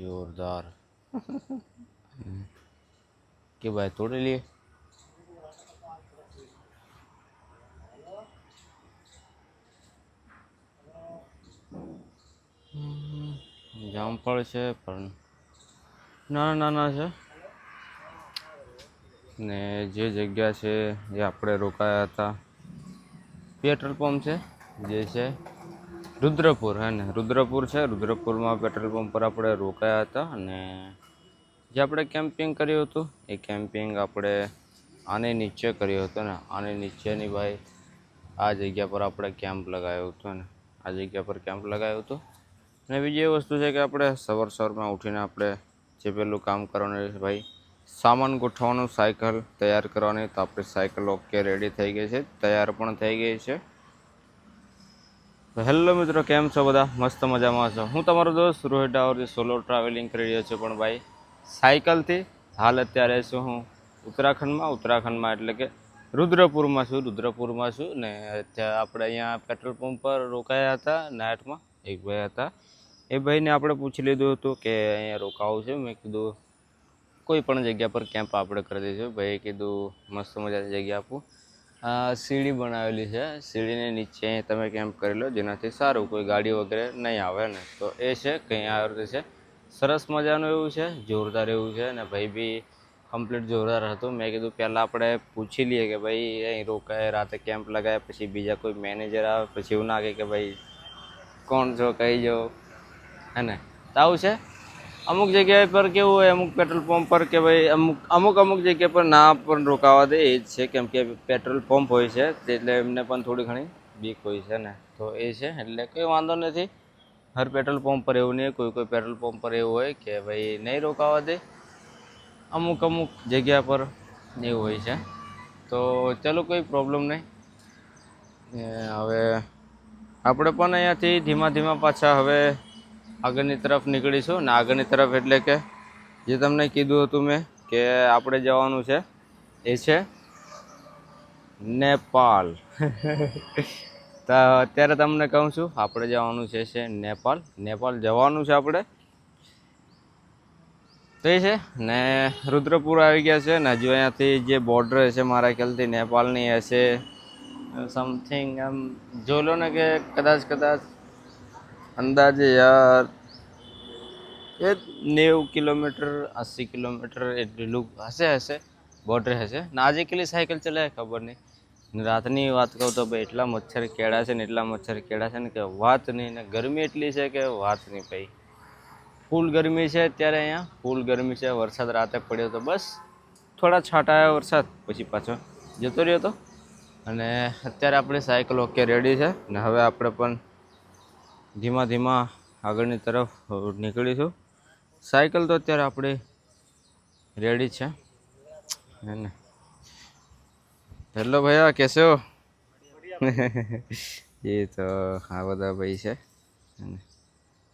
जोरदार कि भाई तोड़ लिए જામફળ છે પણ નાના નાના છે ને જે જગ્યા છે એ આપણે રોકાયા હતા પેટ્રોલ પંપ છે જે છે रुद्रपुर है ने रुद्रपुर है रुद्रपुर में पेट्रोल पंप पर આપણે રોકાયા હતા અને જે આપણે કેમ્પિંગ કર્યું હતું એ કેમ્પિંગ આપણે આની નીચે કર્યું હતું ને આની નીચેની ભાઈ આ જગ્યા પર આપણે કેમ્પ લગાવ્યો હતો ને આ જગ્યા પર કેમ્પ લગાવ્યો હતો અને બીજી એ વસ્તુ છે કે આપણે સવારમાં ઉઠીને આપણે જે પેલું કામ કરવાનું છે ભાઈ સામાન ગોઠવવાનું સાયકલ તૈયાર કરવાની તો આપણી સાયકલ ઓકે રેડી થઈ ગઈ છે તૈયાર પણ થઈ ગઈ છે હેલો મિત્રો કેમ છો બધા મસ્ત મજામાં છો હું તમારો દોસ્ત રોહિત ડાવર સોલો ટ્રાવેલિંગ કરી રહ્યો છું પણ ભાઈ સાયકલથી હાલ અત્યારે છું હું ઉત્તરાખંડમાં એટલે કે रुद्रपुરમાં છું ને ત્યાં આપણે અહીંયા પેટ્રોલ પંપ પર રોકાયા હતા નાઇટમાં એક ભાઈ હતા એ ભાઈને આપણે પૂછી લીધું હતું કે અહીંયા રોકાવું છે મેં કીધું કોઈ પણ જગ્યા પર કેમ્પ આપણે કરી દઈશું ભાઈએ કીધું મસ્ત મજાની જગ્યા આપું સીડી બનાવેલી છે સીડીની નીચે તમે કેમ્પ કરી લો જેનાથી સારું કોઈ ગાડી વગેરે નહીં આવે ને તો એ છે કંઈ આ રીતે છે સરસ મજાનું એવું છે જોરદાર એવું છે ને ભાઈ બી કમ્પ્લીટ જોરદાર હતું મેં કીધું પહેલાં આપણે પૂછી લઈએ કે ભાઈ અહીં રોકાય રાતે કેમ્પ લગાવે પછી બીજા કોઈ મેનેજર આવે પછી એવું ના કહે કે ભાઈ કોણ છો કહી જાઓ હે ને તો આવું છે અમુક જગ્યા પર કેવું હોય અમુક પેટ્રોલ પંપ પર કે ભાઈ અમુક જગ્યા પર ના પણ રોકાવા દે એ જ છે કેમ કે પેટ્રોલ પંપ હોય છે એટલે એમને પણ થોડી ઘણી બીક હોય છે ને તો એ છે એટલે કંઈ વાંધો નથી હર પેટ્રોલ પંપ પર એવું નહીં કોઈ પેટ્રોલ પંપ પર એવું હોય કે ભાઈ નહીં રોકાવા દે અમુક જગ્યા પર એવું હોય છે તો ચલો કોઈ પ્રોબ્લેમ નહીં હવે આપણે પણ અહીંયાથી ધીમા પાછા હવે આગળની તરફ નીકળીશું ને આગળની તરફ એટલે કે જે તમને કીધું હતું મેં કે આપણે જવાનું છે એ છે નેપાળ તો અત્યારે તમને કહું છું આપણે જવાનું છે નેપાળ જવાનું છે આપણે તો એ છે ને रुद्रपुर આવી ગયા છે ને હજુ અહીંયાથી જે બોર્ડર છે મારા ખ્યાલથી નેપાળની હશે સમથિંગ આમ જો લો ને કે કદાચ અંદાજે યાર એ 90 કિલોમીટર 80 કિલોમીટર એટલું હશે બોર્ડર હશે ને આજે કેટલી સાયકલ ચલાવે ખબર નહીં રાતની વાત કહું તો ભાઈ એટલા મચ્છર કેળા છે ને કે વાત નહીં ને ગરમી એટલી છે કે વાત નહીં ભાઈ ફૂલ ગરમી છે અત્યારે અહીંયા ફૂલ ગરમી છે વરસાદ રાતે પડ્યો તો બસ થોડા છાંટા આવ્યા વરસાદ પછી પાછો જતો રહ્યો હતો અને અત્યારે આપણી સાયકલ ઓકે રેડી છે ને હવે આપણે પણ ધીમા આગળની તરફ નીકળીશું સાયકલ તો અત્યારે આપણે રેડી છે ને હેલો ભૈયા કેસે હો એ તો આ બધા ભાઈ છે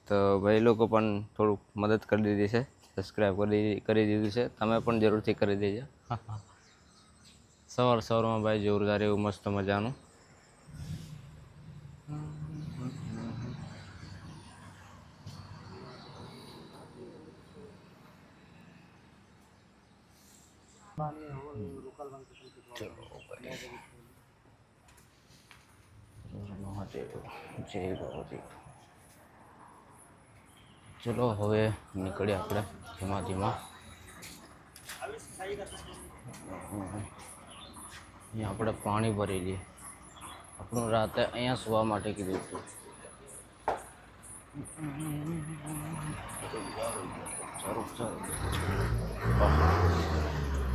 તો ભાઈ લોકો પણ થોડુંક મદદ કરી દીધી છે સબસ્ક્રાઈબ કરી દીધું છે તમે પણ જરૂરથી કરી દેજો સવારમાં ભાઈ જોરદાર એવું મસ્ત મજાનું ચલો હવે નીકળીએ આપણે ધીમા અહીંયા આપણે પાણી ભરી લઈએ આપણું રાતે અહીંયા સુવા માટે કીધું હતું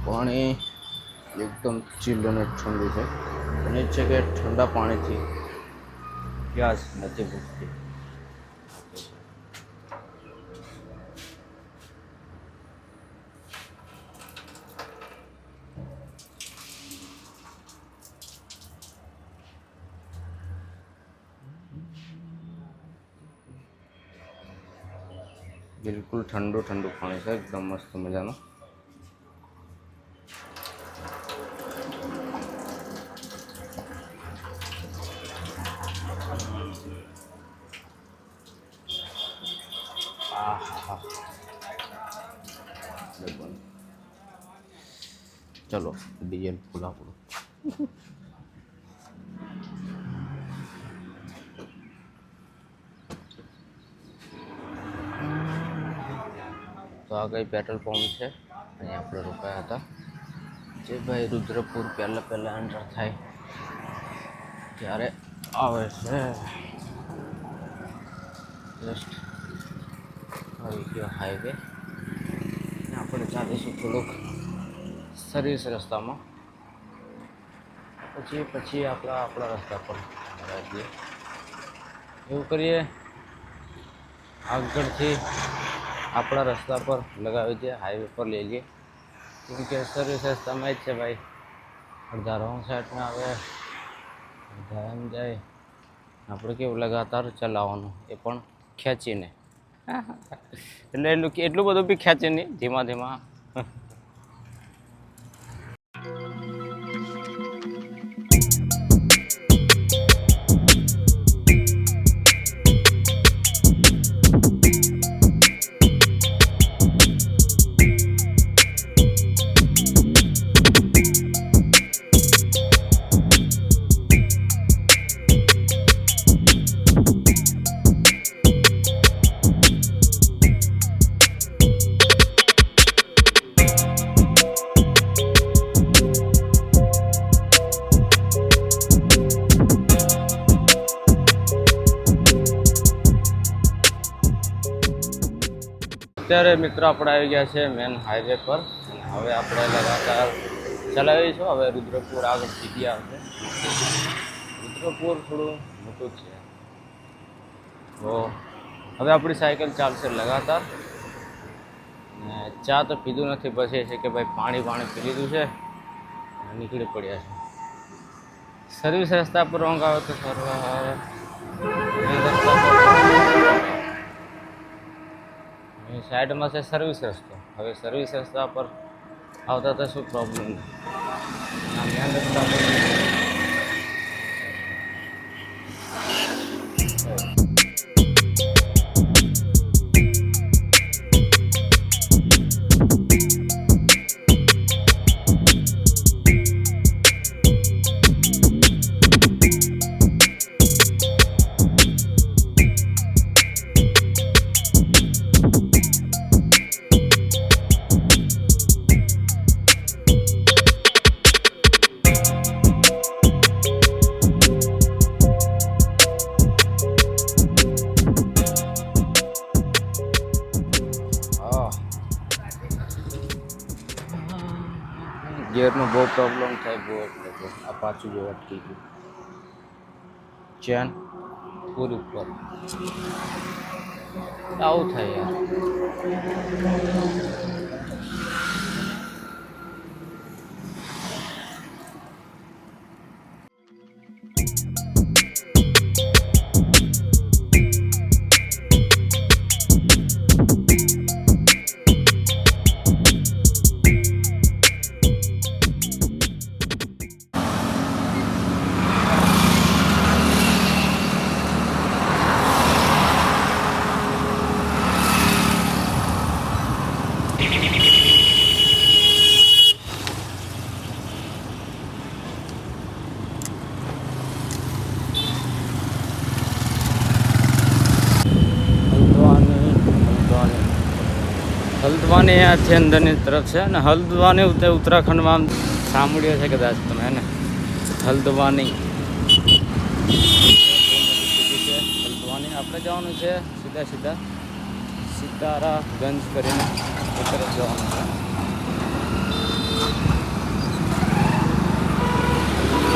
પાણી એકદમ ચીલ અને ઠંડુ છે અને છે કે ઠંડા પાણીથી પ્યાસ નથી ભૂખતી બિલકુલ ઠંડુ પાણી છે એકદમ મસ્ત મજાનું ચલો ડીઝલ ફૂલ આપણું. તો આ કઈ પેટ્રોલ પંપ છે, અહીંયા આપણે રોકાયા હતા. જે ભાઈ રુદ્રપુર પહેલાં એન્ટર થાય ત્યારે આવે છે. જસ્ટ આવી ગયો હાઈવે. આપણે ચાલીશું થોડુંક સર્વિસ રસ્તામાં, પછી આપણા રસ્તા પર જઈએ. એવું કરીએ, આગળથી આપણા રસ્તા પર લગાવી દઈએ, હાઈવે પર લઈ લઈએ. કેમ કે સર્વિસ રસ્તામાં જ છે ભાઈ, અડધા રોંગ સાઈડમાં આવે, અડધા એમ જાય. આપણે કેવું લગાતાર ચલાવવાનું, એ પણ ખેંચીને. એટલે એટલું બધું બી ખેંચે નહીં, ધીમા ધીમા. અત્યારે મિત્રો આપણે આવી ગયા છે મેન હાઈવે પર, અને હવે આપણે લગાતાર ચલાવીશું. હવે રુદ્રપુર આગળ સીધી આવશે. રુદ્રપુર થોડું મોટું છે, તો હવે આપણી સાયકલ ચાલશે લગાતાર. ને ચા તો પીધું નથી, બસ એ છે કે ભાઈ પાણી પી લીધું છે, નીકળી પડ્યા છે. સર્વિસ રસ્તા પર રોંગ આવે તો સાઈડમાં છે સર્વિસ રસ્તો. હવે સર્વિસ રસ્તા પર આવતા તો શું પ્રોબ્લેમ નહીં. મેન રસ્તા પર ગિયરનો બહુ પ્રોબ્લેમ થાય, બહુ એટલે બહુ. આ પાછું જો અટકી ગયું, ચેન પૂરી ઉપર આવું થાય યાર. હલ્દવાની અહીંયાથી અંદરની તરફ છે, અને હલ્દવાની ઉત્તરાખંડમાં આમ સાંભળ્યો છે કદાચ તમે, ને હલ્દવાની. હલ્દવાની આપણે જવાનું છે સીધા સિતારાગંજ કરીને એ તરફ જવાનું છે.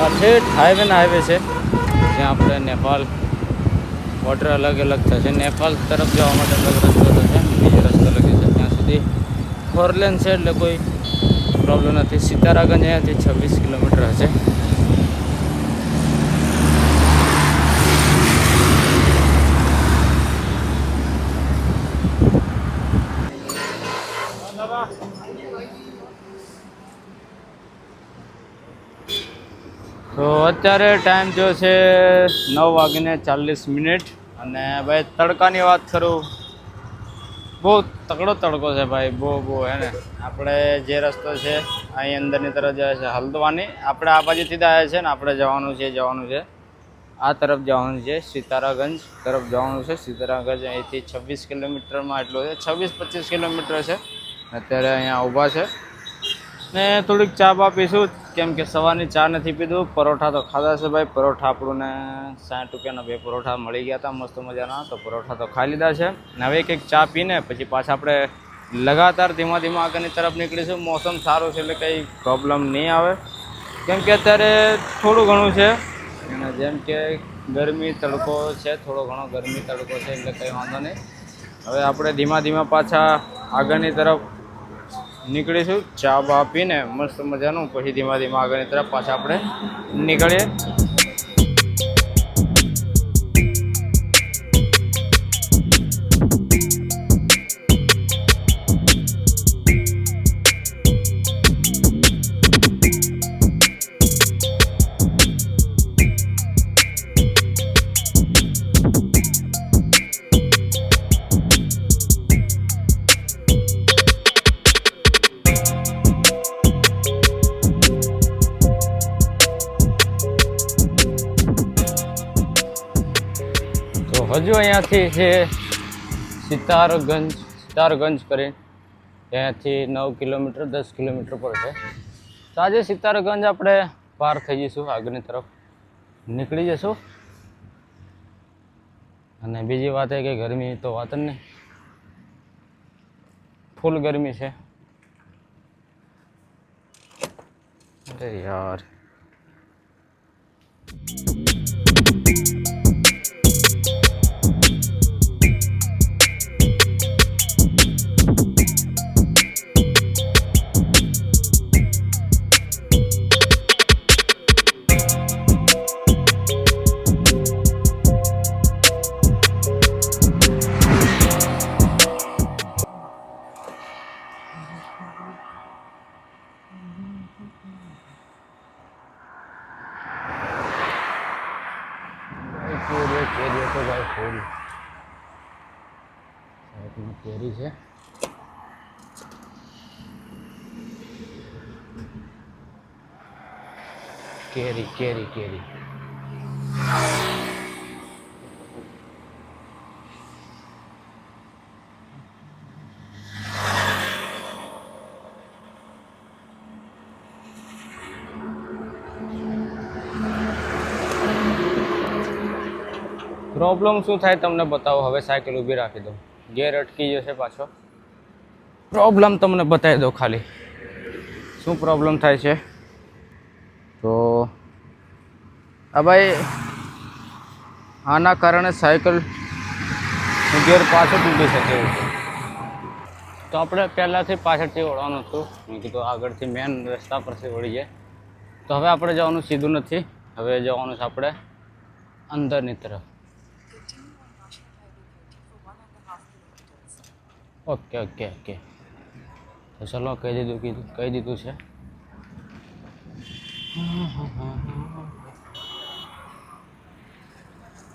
આ ઠેઠ હાઈવે છે, જ્યાં આપણે નેપાલ બોર્ડર અલગ થશે. નેપાલ તરફ જવા માટે અલગ રસ્તો થશે, બીજો રસ્તો લગે છે. ત્યાં સુધી 4 લેન છે, એટલે કોઈ પ્રોબ્લેમ નથી. સિતારાગંજ અહીંયાથી 26 કિલોમીટર હશે. તો અત્યારે ટાઈમ જો છે 9:40, અને ભાઈ તડકાની વાત કરું, બહુ તકડો તડકો છે ભાઈ, બહુ હે ને. આપણે જે રસ્તો છે અહીં અંદરની તરફ જાય છે હલ્દવાની, આપણે આ બાજુથી જ આવ્યા છે ને. આપણે જવાનું છે આ તરફ જવાનું છે, સિતારાગંજ તરફ જવાનું છે. સિતારાગંજ અહીંથી 26 કિલોમીટરમાં એટલો છે, 26-25 કિલોમીટર છે. અત્યારે અહીંયા ઊભા છે ને થોડીક ચા બા પીશું, કેમ કે સવારની ચા નથી પીધું. પરોઠા તો ખાધા છે ભાઈ, પરોઠા આપણને 60 રૂપિયાના 2 પરોઠા મળી ગયા હતા મસ્ત મજાના, તો પરોઠા તો ખાઈ લીધા છે. હવે કંઈક ચા પીને પછી પાછા આપણે લગાતાર ધીમા આગળની તરફ નીકળીશું. મોસમ સારું છે એટલે કંઈ પ્રોબ્લેમ નહીં આવે, કેમ કે અત્યારે થોડું ઘણું છે અને જેમ કે ગરમી તડકો છે, થોડો ઘણો ગરમી તડકો છે એટલે કંઈ વાંધો નહીં. હવે આપણે ધીમા પાછા આગળની તરફ નીકળીશું ચા બા પીને મસ્ત મજાનું, પછી ધીમા આગળની તરફ પાછા આપણે નીકળીએ. હજુ અહીંયાથી છે સિતારગંજ કરી, ત્યાંથી 9 કિલોમીટર 10 કિલોમીટર પર છે. તો આજે સિતારગંજ આપણે પાર થઈ જઈશું, આગળની તરફ નીકળી જશું. અને બીજી વાત એ કે ગરમી તો વાત જ નહીં, ફૂલ ગરમી છે. અરે યાર, કેરી તો ભાઈ ફૂલ કેરી છે. કેરી પ્રોબ્લેમ શું થાય તમને બતાવો. હવે સાયકલ ઊભી રાખી દો, ગેર અટકી જશે પાછો. પ્રોબ્લેમ તમને બતાવી દો ખાલી શું પ્રોબ્લેમ થાય છે. તો આ ભાઈ આના કારણે સાયકલ ગેર પાછો તૂટી શકે એવું છે. તો આપણે પહેલાંથી પાછળથી વળવાનું હતું, મેં કીધું આગળથી મેન રસ્તા પરથી વળી જાય. તો હવે આપણે જવાનું સીધું નથી, હવે જવાનું છે આપણે અંદરની તરફ. ઓકે તો ચલો કહી દીધું છે.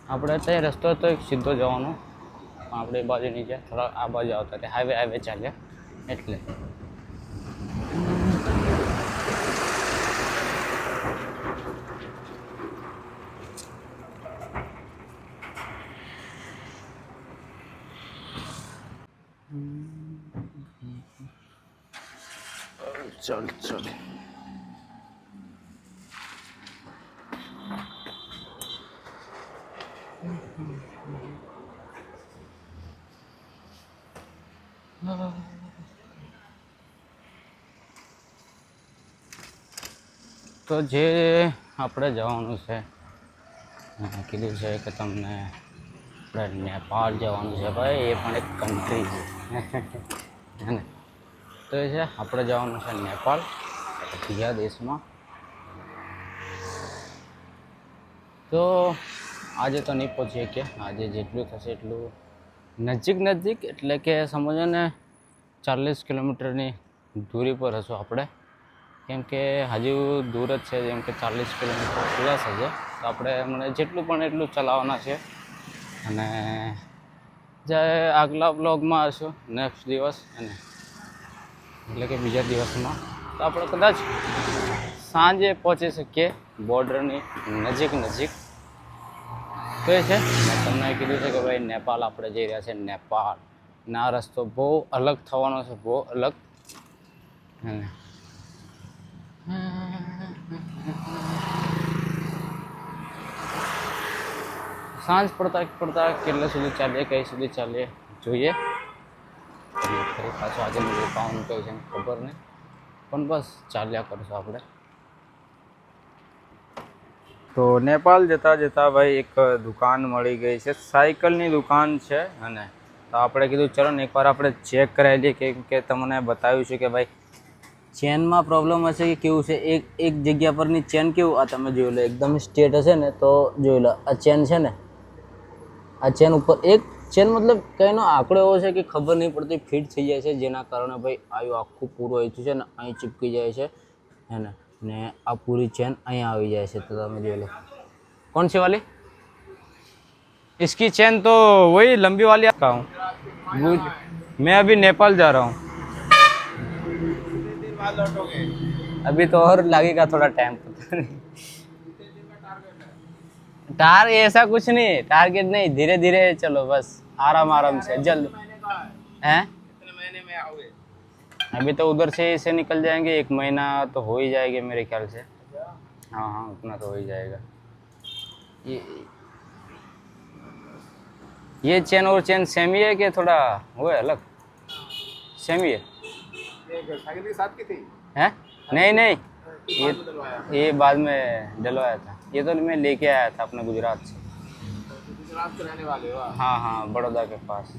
આપણે ત્યાં રસ્તો તો એક સીધો જવાનો, આપણે એ બાજુ નીચે થોડા આ બાજુ આવતા એટલે હાઈવે ચાલ્યા એટલે. चल તો જે આપણે જવાનું છે, કીધું છે કે તમને આપણે નેપાળ જવાનું છે ભાઈ, એ પણ એક કન્ટ્રી છે ને. તો એ છે આપણે જવાનું છે નેપાળ, બીજા દેશમાં. તો આજે તો નહીં પહોંચીએ કે આજે જેટલું થશે એટલું નજીક એટલે કે સમજો ને 40 કિલોમીટરની દૂરી પર હશું આપણે, કેમ કે હજુ દૂર જ છે, જેમ કે 40 કિલોમીટર પ્લસ હશે. તો આપણે મને જેટલું પણ એટલું ચલાવવાના છે. અને જાય આગલા બ્લોગમાં હશું નેક્સ્ટ દિવસ અને એટલે કે બીજા દિવસમાં તો આપણે કદાચ સાંજે પહોંચી શકીએ બોર્ડરની નજીક તો એ છે મેં તમને કીધું છે કે ભાઈ નેપાળ આપણે જઈ રહ્યા છે નેપાળ ના રસ્તો બહુ અલગ થવાનો છે બહુ અલગ અને સાંજ પડતા કેટલે સુધી ચાલીએ કઈ સુધી ચાલીએ જોઈએ ફરી પાછું આજે મને રોકાવાનું કહ્યું છે ખબર નહીં પણ બસ ચાલ્યા કરશું આપણે તો નેપાળ જતા ભાઈ એક દુકાન મળી ગઈ છે સાયકલની દુકાન છે અને તો આપણે કીધું ચલો ને એકવાર આપણે ચેક કરાવી લઈએ કેમ કે તમને બતાવ્યું છે કે ભાઈ ચેનમાં પ્રોબ્લેમ હશે કે કેવું છે એક જગ્યા પરની ચેન કેવું આ તમે જોઈ લો એકદમ સ્ટ્રેટ હશે ને તો જોઈ લો આ ચેન છે ને આ ચેન ઉપર એક ચેન મતલબ કંઈનો આંકડો એવો છે કે ખબર નહીં પડતી ફિટ થઈ જાય છે જેના કારણે ભાઈ આયું આખું પૂરું અહીંથી છે ને અહીં ચીપકી જાય છે હે ને આ પૂરી ચેન અહીંયા આવી જાય છે તો તમે જોઈ લો कौन सी वाली इसकी चैन तो वही लंबी वाली का हूँ मैं अभी नेपाल जा रहा हूँ अभी तो और लगेगा थोड़ा टाइम ऐसा कुछ नहीं टारगेट नहीं धीरे धीरे चलो बस आराम से जल्द हैं अभी तो उधर से निकल जाएंगे 1 महीना तो हो ही जाएगा मेरे ख्याल से हाँ उतना तो हो ही जाएगा ये चेन और चेन सेम ही है कि थोड़ा वो है अलग सेम ही है साइकिल के साथ की थी हैं नहीं ये बाद में डलवाया था ये तो मैं लेके आया था अपने गुजरात से रहने वाले हो हाँ बड़ौदा के पास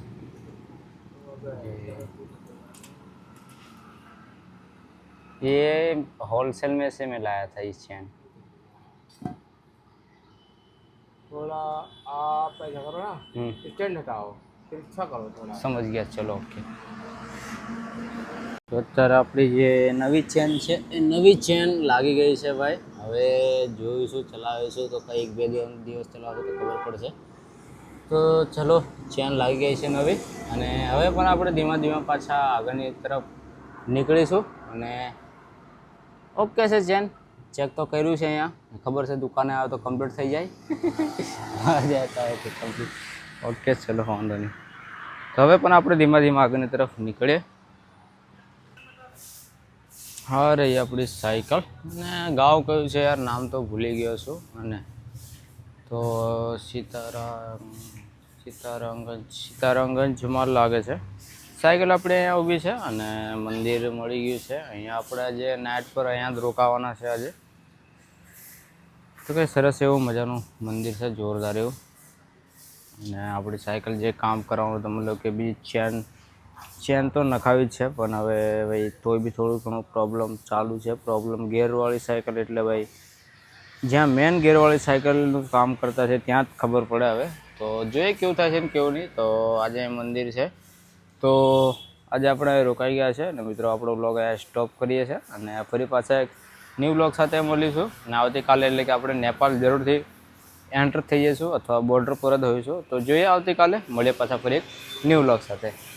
ये होलसेल में से मैं लाया था इस चैन थोड़ा आप ऐसा करो ना स्टैंड हटाओ फिर अच्छा करो थोड़ा समझ गया चलो ओके તો અત્યારે આપણી જે નવી ચેન છે એ નવી ચેન લાગી ગઈ છે ભાઈ હવે જોઈશું ચલાવીશું તો કંઈક 2 દિવસ ચલાવશું તો ખબર પડશે તો ચલો ચેન લાગી ગઈ છે નવી અને હવે પણ આપણે ધીમા પાછા આગળની તરફ નીકળીશું અને ઓકે છે ચેન ચેક તો કર્યું છે અહીંયા ખબર છે દુકાને આવે તો કમ્પ્લીટ થઈ જાય ઓકે કમ્પ્લીટ ઓકે ચલો વાંધો નહીં તો હવે પણ આપણે ધીમા આગળની તરફ નીકળીએ હા રહી આપણી સાયકલ ને ગાંવ કયું છે યાર નામ તો ભૂલી ગયો છું અને તો સીતારામગંજમાં લાગે છે સાયકલ આપણે અહીંયા ઊભી છે અને મંદિર મળી ગયું છે અહીંયા આપણે જે નાઇટ પર અહીંયા જ રોકાવાના છે આજે તો કંઈ સરસ એવું મજાનું મંદિર છે જોરદાર એવું અને આપણી સાયકલ જે કામ કરવાનું તો મતલબ કે બીજી ચેન તો નખાવી જ છે પણ હવે ભાઈ તોય બી થોડું ઘણું પ્રોબ્લેમ ચાલુ છે ગેરવાળી સાયકલ એટલે ભાઈ જ્યાં મેન ગેરવાળી સાયકલનું કામ કરતા છે ત્યાં જ ખબર પડે હવે તો જોઈએ કેવું થાય છે ને કેવું નહીં તો આજે મંદિર છે તો આજે આપણે રોકાઈ ગયા છે અને મિત્રો આપણો વ્લોગ અહીંયા સ્ટોપ કરીએ છીએ અને ફરી પાછા એક ન્યૂ વ્લોગ સાથે મળીશું અને આવતીકાલે એટલે કે આપણે નેપાળ જરૂરથી એન્ટર થઈ જઈશું અથવા બોર્ડર પર જ હોઈશું તો જોઈએ આવતીકાલે મળીએ પાછા ફરી એક ન્યૂ વ્લોગ સાથે